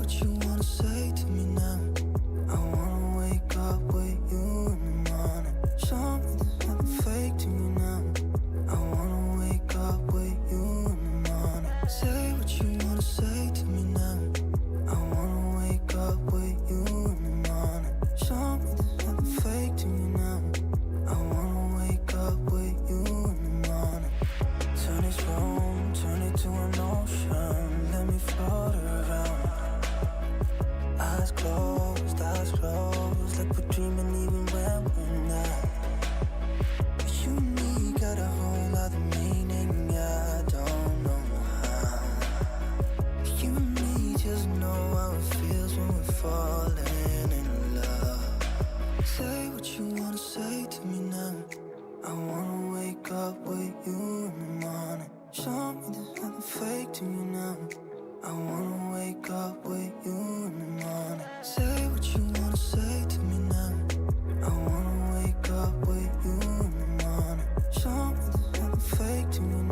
what you wanna say to me now. I wanna wake up with you in the morning. Show me there's nothing fake to me now. I wanna wake up with you in the morning. Say what you wanna say to me now. I wanna wake up with you in the morning. Show me there's nothing fake to me now. I wanna wake up with you in the morning. Turn this room, turn it to an ocean. Let me float around. Eyes closed, like we're dreaming even when we're not. You and me got a whole other meaning, I don't know how. You and me just know how it feels when we're falling in love. Say what you wanna say to me now. I wanna wake up with you in the morning. Show me there's nothing fake to me now. I wanna wake up with you in the morning. Say what you wanna say to me now. I wanna wake up with you in the morning. Show me there's nothing fake to me now.